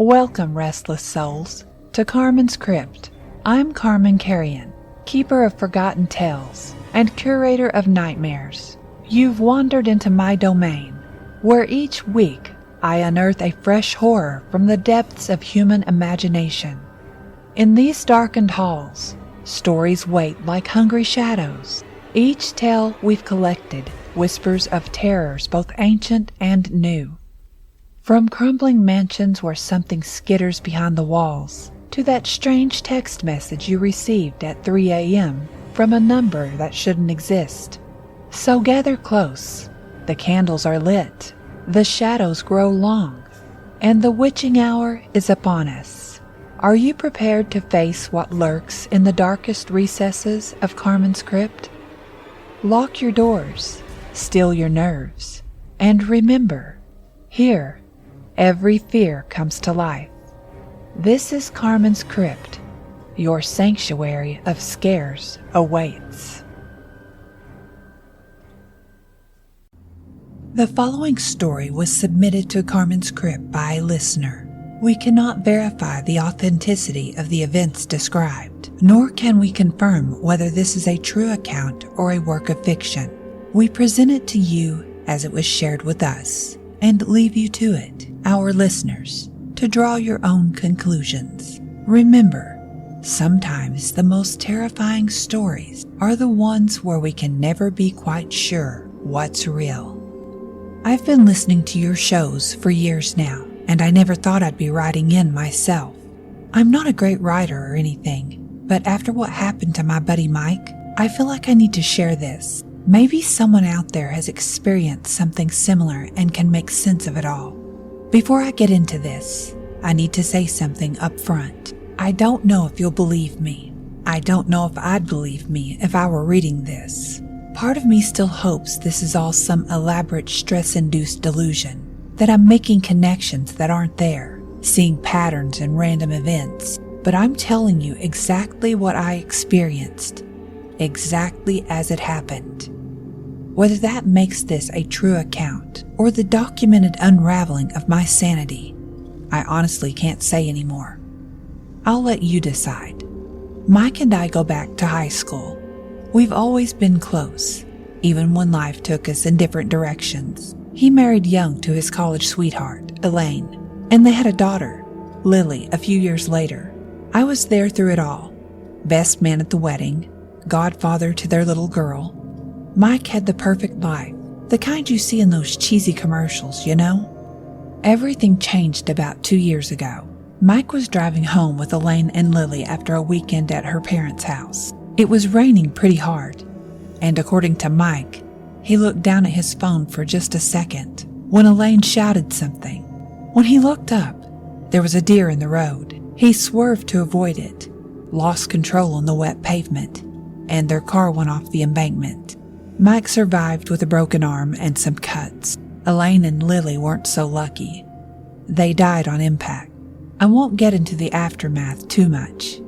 Welcome, restless souls, to Carman's Crypt. I'm Carman, keeper of forgotten tales and curator of nightmares. You've wandered into my domain, where each week I unearth a fresh horror from the depths of human imagination. In these darkened halls, stories wait like hungry shadows. Each tale we've collected whispers of terrors both ancient and new. From crumbling mansions where something skitters behind the walls, to that strange text message you received at 3 a.m. from a number that shouldn't exist. So gather close. The candles are lit, the shadows grow long, and the witching hour is upon us. Are you prepared to face what lurks in the darkest recesses of Carman's Crypt? Lock your doors, still your nerves, and remember, here, every fear comes to life. This is Carman's Crypt. Your sanctuary of scares awaits. The following story was submitted to Carman's Crypt by a listener. We cannot verify the authenticity of the events described, nor can we confirm whether this is a true account or a work of fiction. We present it to you as it was shared with us, and leave you to it, our listeners, to draw your own conclusions. Remember, sometimes the most terrifying stories are the ones where we can never be quite sure what's real. I've been listening to your shows for years now, and I never thought I'd be writing in myself. I'm not a great writer or anything, but after what happened to my buddy Mike, I feel like I need to share this. Maybe someone out there has experienced something similar and can make sense of it all. Before I get into this, I need to say something up front. I don't know if you'll believe me. I don't know if I'd believe me if I were reading this. Part of me still hopes this is all some elaborate stress-induced delusion, that I'm making connections that aren't there, seeing patterns in random events. But I'm telling you exactly what I experienced, exactly as it happened. Whether that makes this a true account or the documented unraveling of my sanity, I honestly can't say anymore. I'll let you decide. Mike and I go back to high school. We've always been close, even when life took us in different directions. He married young to his college sweetheart, Elaine, and they had a daughter, Lily, a few years later. I was there through it all. Best man at the wedding, godfather to their little girl. Mike had the perfect life, the kind you see in those cheesy commercials, you know? Everything changed about 2 years ago. Mike was driving home with Elaine and Lily after a weekend at her parents' house. It was raining pretty hard, and according to Mike, he looked down at his phone for just a second when Elaine shouted something. When he looked up, there was a deer in the road. He swerved to avoid it, lost control on the wet pavement, and their car went off the embankment. Mike survived with a broken arm and some cuts. Elaine and Lily weren't so lucky. They died on impact. I won't get into the aftermath too much.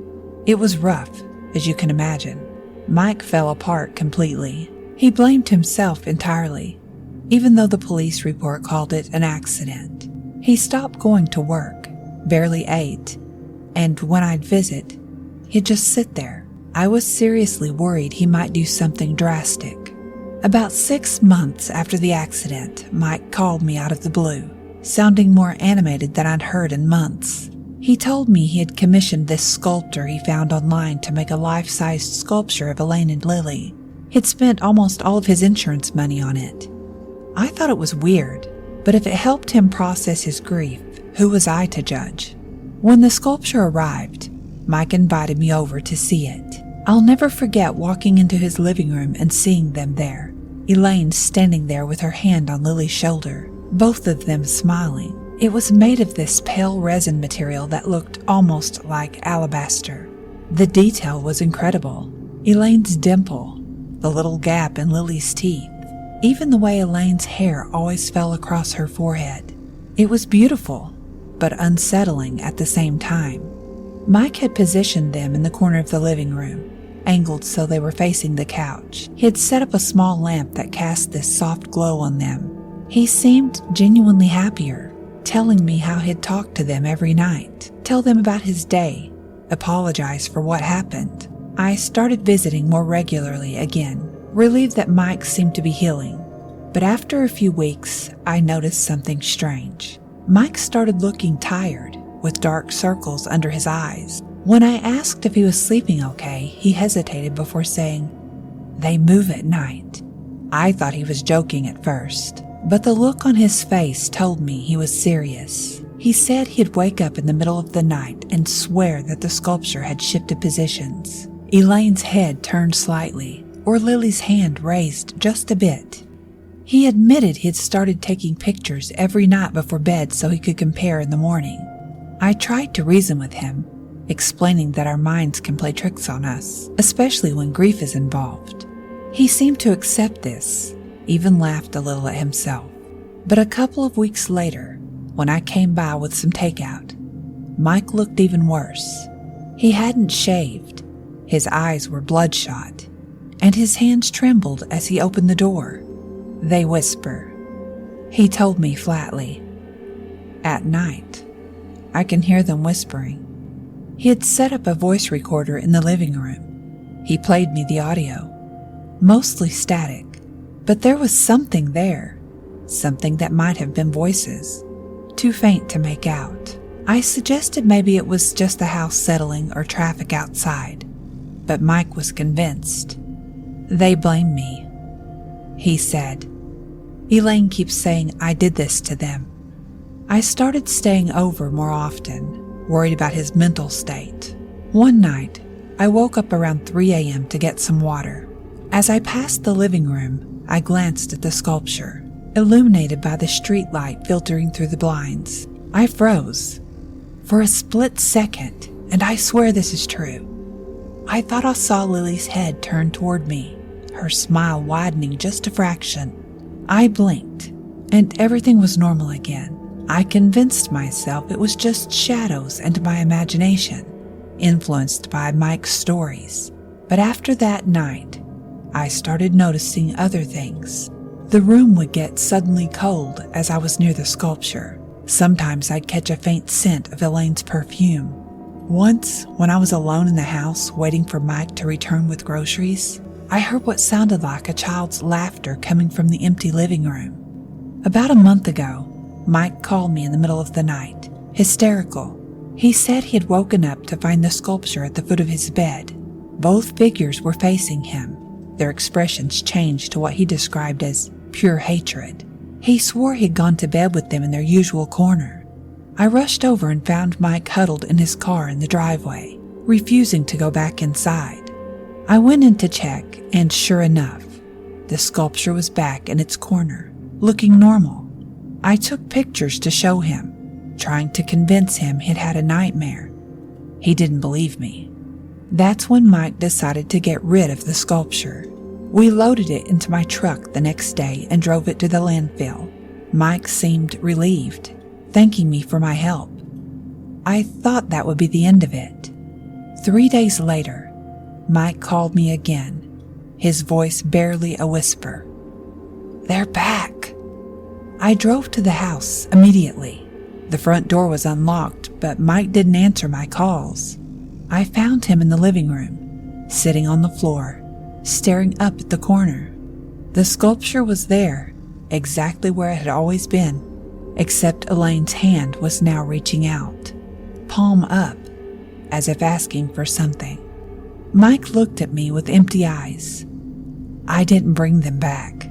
It was rough, as you can imagine. Mike fell apart completely. He blamed himself entirely, even though the police report called it an accident. He stopped going to work, barely ate, and when I'd visit, he'd just sit there. I was seriously worried he might do something drastic. About 6 months after the accident, Mike called me out of the blue, sounding more animated than I'd heard in months. He told me he had commissioned this sculptor he found online to make a life-sized sculpture of Elaine and Lily. He'd spent almost all of his insurance money on it. I thought it was weird, but if it helped him process his grief, who was I to judge? When the sculpture arrived, Mike invited me over to see it. I'll never forget walking into his living room and seeing them there. Elaine standing there with her hand on Lily's shoulder, both of them smiling. It was made of this pale resin material that looked almost like alabaster. The detail was incredible. Elaine's dimple, the little gap in Lily's teeth, even the way Elaine's hair always fell across her forehead. It was beautiful, but unsettling at the same time. Mike had positioned them in the corner of the living room, angled so they were facing the couch. He had set up a small lamp that cast this soft glow on them. He seemed genuinely happier, telling me how he'd talk to them every night, tell them about his day, apologize for what happened. I started visiting more regularly again, relieved that Mike seemed to be healing. But after a few weeks, I noticed something strange. Mike started looking tired, with dark circles under his eyes. When I asked if he was sleeping okay, he hesitated before saying, "They move at night." I thought he was joking at first, but the look on his face told me he was serious. He said he'd wake up in the middle of the night and swear that the sculpture had shifted positions. Elaine's head turned slightly, or Lily's hand raised just a bit. He admitted he'd started taking pictures every night before bed so he could compare in the morning. I tried to reason with him, explaining that our minds can play tricks on us, especially when grief is involved. He seemed to accept this, even laughed a little at himself. But a couple of weeks later, when I came by with some takeout, Mike looked even worse. He hadn't shaved, his eyes were bloodshot, and his hands trembled as he opened the door. "They whisper," he told me flatly. "At night, I can hear them whispering." He had set up a voice recorder in the living room. He played me the audio, mostly static, but there was something there, something that might have been voices, too faint to make out. I suggested maybe it was just the house settling or traffic outside, but Mike was convinced. "They blame me," he said. "Elaine keeps saying I did this to them." I started staying over more often, worried about his mental state. One night, I woke up around 3 a.m. to get some water. As I passed the living room, I glanced at the sculpture, illuminated by the street light filtering through the blinds. I froze. For a split second, and I swear this is true, I thought I saw Lily's head turn toward me, her smile widening just a fraction. I blinked, and everything was normal again. I convinced myself it was just shadows and my imagination, influenced by Mike's stories. But after that night, I started noticing other things. The room would get suddenly cold as I was near the sculpture. Sometimes I'd catch a faint scent of Elaine's perfume. Once, when I was alone in the house waiting for Mike to return with groceries, I heard what sounded like a child's laughter coming from the empty living room. About a month ago, Mike called me in the middle of the night, hysterical. He said he had woken up to find the sculpture at the foot of his bed. Both figures were facing him. Their expressions changed to what he described as pure hatred. He swore he'd gone to bed with them in their usual corner. I rushed over and found Mike huddled in his car in the driveway, refusing to go back inside. I went in to check, and sure enough, the sculpture was back in its corner, looking normal. I took pictures to show him, trying to convince him he'd had a nightmare. He didn't believe me. That's when Mike decided to get rid of the sculpture. We loaded it into my truck the next day and drove it to the landfill. Mike seemed relieved, thanking me for my help. I thought that would be the end of it. 3 days later, Mike called me again, his voice barely a whisper. "They're back." I drove to the house immediately. The front door was unlocked, but Mike didn't answer my calls. I found him in the living room, sitting on the floor, staring up at the corner. The sculpture was there, exactly where it had always been, except Elaine's hand was now reaching out, palm up, as if asking for something. Mike looked at me with empty eyes. "I didn't bring them back,"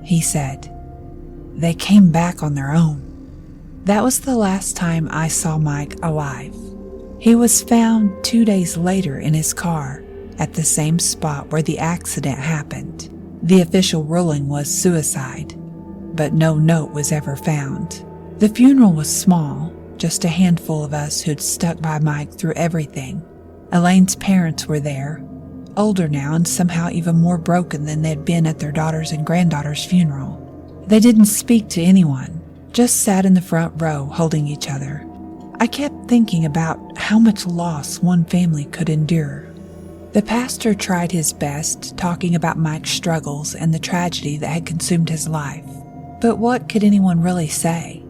he said. "They came back on their own." That was the last time I saw Mike alive. He was found 2 days later in his car, at the same spot where the accident happened. The official ruling was suicide, but no note was ever found. The funeral was small, just a handful of us who'd stuck by Mike through everything. Elaine's parents were there, older now and somehow even more broken than they'd been at their daughter's and granddaughter's funeral. They didn't speak to anyone, just sat in the front row holding each other. I kept thinking about how much loss one family could endure. The pastor tried his best talking about Mike's struggles and the tragedy that had consumed his life. But what could anyone really say?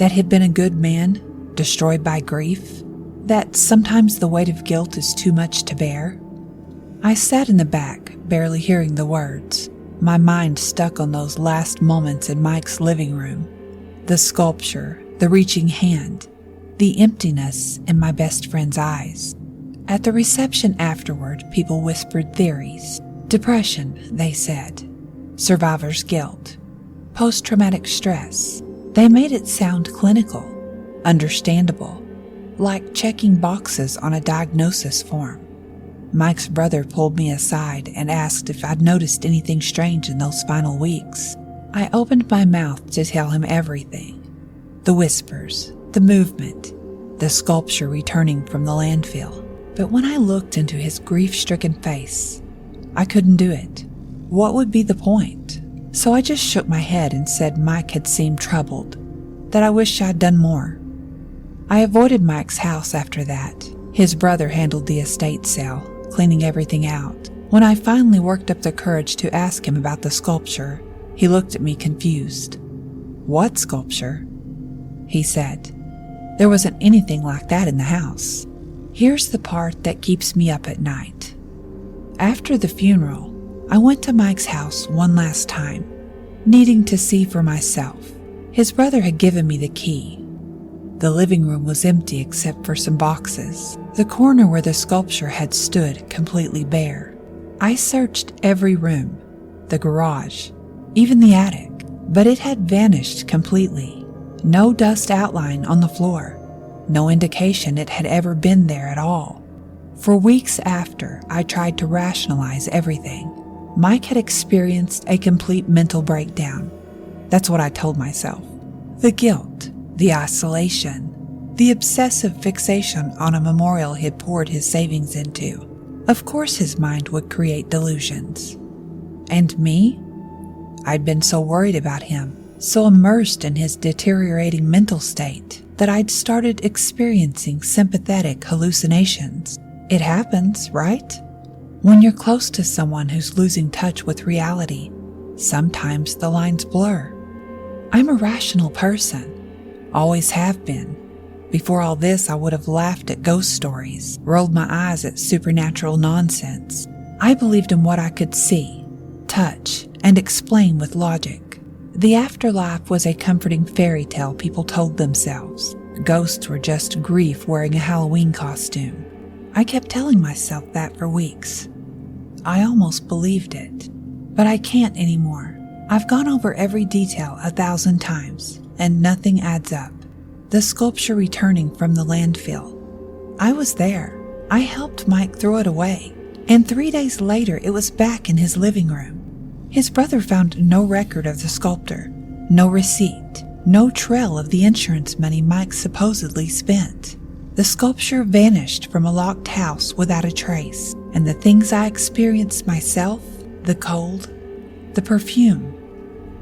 that he'd been a good man, destroyed by grief, that sometimes the weight of guilt is too much to bear. I sat in the back, barely hearing the words, my mind stuck on those last moments in Mike's living room. The sculpture, the reaching hand, the emptiness in my best friend's eyes. At the reception afterward, people whispered theories. Depression, they said. Survivor's guilt. Post-traumatic stress. They made it sound clinical, understandable, like checking boxes on a diagnosis form. Mike's brother pulled me aside and asked if I'd noticed anything strange in those final weeks. I opened my mouth to tell him everything. The whispers, the movement, the sculpture returning from the landfill. But when I looked into his grief-stricken face, I couldn't do it. What would be the point? So I just shook my head and said Mike had seemed troubled, that I wished I'd done more. I avoided Mike's house after that. His brother handled the estate sale, cleaning everything out. When I finally worked up the courage to ask him about the sculpture, he looked at me confused. What sculpture? He said. There wasn't anything like that in the house. Here's the part that keeps me up at night. After the funeral, I went to Mike's house one last time, needing to see for myself. His brother had given me the key. The living room was empty except for some boxes. The corner where the sculpture had stood completely bare. I searched every room, the garage, even the attic, but it had vanished completely. No dust outline on the floor, no indication it had ever been there at all. For weeks after, I tried to rationalize everything. Mike had experienced a complete mental breakdown. That's what I told myself. The guilt, the isolation, the obsessive fixation on a memorial he'd poured his savings into. Of course his mind would create delusions. And me? I'd been so worried about him, so immersed in his deteriorating mental state, that I'd started experiencing sympathetic hallucinations. It happens, right? When you're close to someone who's losing touch with reality, sometimes the lines blur. I'm a rational person, always have been. Before all this, I would have laughed at ghost stories, rolled my eyes at supernatural nonsense. I believed in what I could see, touch, and explain with logic. The afterlife was a comforting fairy tale people told themselves. Ghosts were just grief wearing a Halloween costume. I kept telling myself that for weeks. I almost believed it, but I can't anymore. I've gone over every detail 1,000 times, and nothing adds up. The sculpture returning from the landfill. I was there. I helped Mike throw it away, and 3 days later it was back in his living room. His brother found no record of the sculptor, no receipt, no trail of the insurance money Mike supposedly spent. The sculpture vanished from a locked house without a trace, and the things I experienced myself, the cold, the perfume,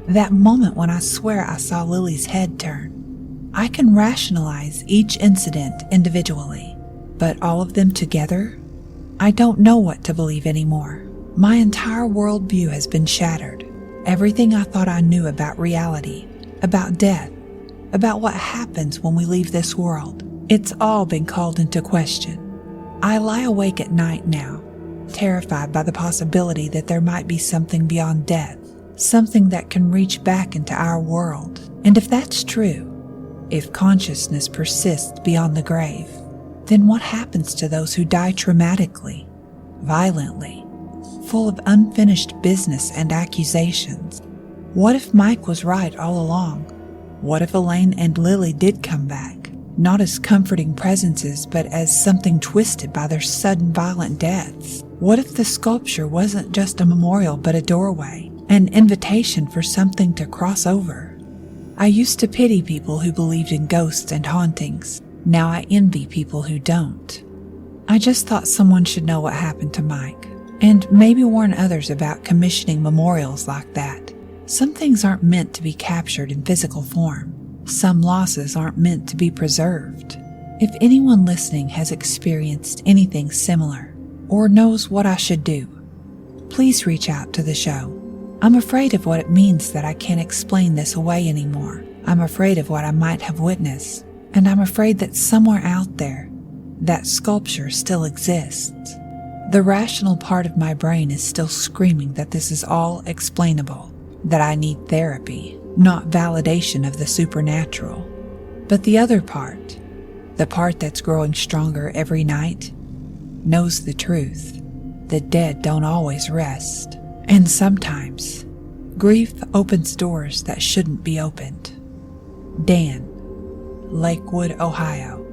that moment when I swear I saw Lily's head turn. I can rationalize each incident individually, but all of them together? I don't know what to believe anymore. My entire worldview has been shattered. Everything I thought I knew about reality, about death, about what happens when we leave this world, it's all been called into question. I lie awake at night now, terrified by the possibility that there might be something beyond death, something that can reach back into our world. And if that's true, if consciousness persists beyond the grave, then what happens to those who die traumatically, violently, full of unfinished business and accusations? What if Mike was right all along? What if Elaine and Lily did come back, not as comforting presences, but as something twisted by their sudden violent deaths? What if the sculpture wasn't just a memorial but a doorway, an invitation for something to cross over? I used to pity people who believed in ghosts and hauntings. Now I envy people who don't. I just thought someone should know what happened to Mike, and maybe warn others about commissioning memorials like that. Some things aren't meant to be captured in physical form. Some losses aren't meant to be preserved. If anyone listening has experienced anything similar, or knows what I should do, please reach out to the show. I'm afraid of what it means that I can't explain this away anymore. I'm afraid of what I might have witnessed, and I'm afraid that somewhere out there, that sculpture still exists. The rational part of my brain is still screaming that this is all explainable, that I need therapy, not validation of the supernatural. But the other part, the part that's growing stronger every night, knows the truth. The dead don't always rest, and sometimes grief opens doors that shouldn't be opened. Dan, Lakewood, Ohio.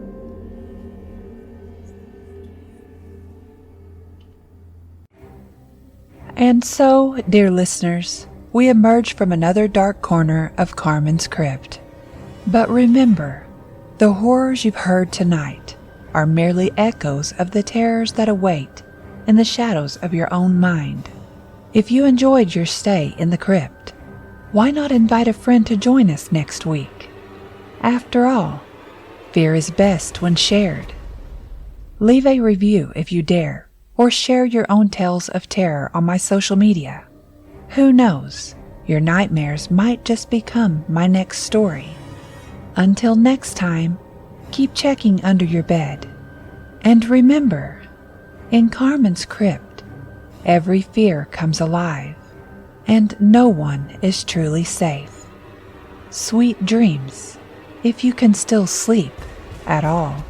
And so, dear listeners, we emerge from another dark corner of Carman's Crypt. But remember, the horrors you've heard tonight are merely echoes of the terrors that await in the shadows of your own mind. If you enjoyed your stay in the crypt, why not invite a friend to join us next week? After all, fear is best when shared. Leave a review if you dare, or share your own tales of terror on my social media. Who knows, your nightmares might just become my next story. Until next time, keep checking under your bed. And remember, in Carman's Crypt, every fear comes alive, and no one is truly safe. Sweet dreams, if you can still sleep at all.